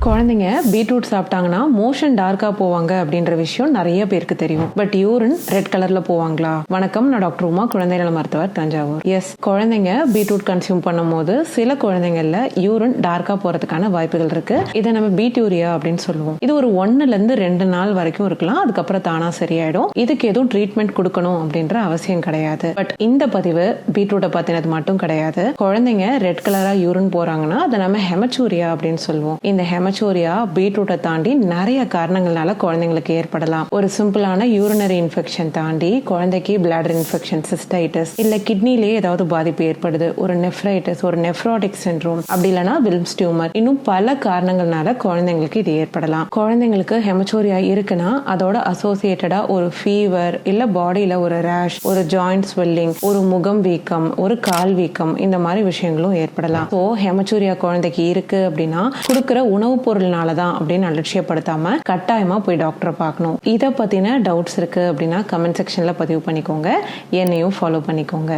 குழந்தைங்க beetroot சாப்பிட்டாங்கன்னா motion டார்க்கா போவாங்க அப்படின்ற விஷயம் நிறைய பேருக்கு தெரியும். பட் யூரின் ரெட் கலர்ல போவாங்களா? வணக்கம், நான் டாக்டர் உமா, குழந்தை நல மருத்துவர், தஞ்சாவூர். எஸ், குழந்தைங்க பீட்ரூட் கன்சியூம் பண்ணும் போது சில குழந்தைங்கள்ல யூரின் டார்க்கா போறதுக்கான வாய்ப்புகள் இருக்கு. இதை நம்ம பீட்யூரியா அப்படின்னு சொல்லுவோம். இது ஒரு 1-2 நாள் வரைக்கும் இருக்கலாம். அதுக்கப்புறம் தானா சரியாயிடும். இதுக்கு எதுவும் ட்ரீட்மெண்ட் கொடுக்கணும் அப்படின்ற அவசியம் கிடையாது. பட் இந்த பதிவு பீட்ரூட்டை பத்தினது மட்டும் கிடையாது. குழந்தைங்க ரெட் கலரா யூரின் போறாங்கன்னா அதை நம்ம ஹெமச்சூரியா அப்படின்னு சொல்லுவோம். இந்த ஹெமச்சூரியா பீட்ரூட்டை தாண்டி நிறைய காரணங்களால குழந்தைங்களுக்கு ஏற்படலாம். ஒரு சிம்பிளான யூரினரி இன்ஃபெக்ஷன் தாண்டி குழந்தைக்கு பிளாடர் இன்ஃபெக்ஷன், சிஸ்டைட்டிஸ், இல்ல கிட்னிலேயே ஏதாவது பாதிப்பு ஏற்படுது, ஒரு நெஃப்ரைட்டிஸ், ஒரு நெஃப்ரோட்டிக் சிண்ட்ரோம், அப்படி இல்லைன்னா வில்ம்ஸ் டியூமர், இன்னும் பல காரணங்கள்னால குழந்தைங்களுக்கு இது ஏற்படலாம். குழந்தைங்களுக்கு ஹெமச்சூரியா இருக்குன்னா அதோட அசோசியேட்டடா ஒரு ஃபீவர், இல்ல பாடியில ஒரு ரேஷ், ஒரு ஜாயிண்ட் ஸ்வெல்லிங், ஒரு முகம் வீக்கம், ஒரு கால் வீக்கம், இந்த மாதிரி விஷயங்களும் ஏற்படலாம். ஸோ ஹெமச்சூரியா குழந்தைக்கு இருக்கு அப்படின்னா கொடுக்குற உணவுப் பொருள்னாலதான் அப்படின்னு அலட்சியப்படுத்தாம கட்டாயமா போய் டாக்டரை பார்க்கணும். இதை பத்தின டவுட்ஸ் இருக்கு அப்படின்னா கமெண்ட் செக்ஷன்ல பதிவு பண்ணிக்கோங்க. என்னையும் ஃபாலோ பண்ணிக்கோங்க.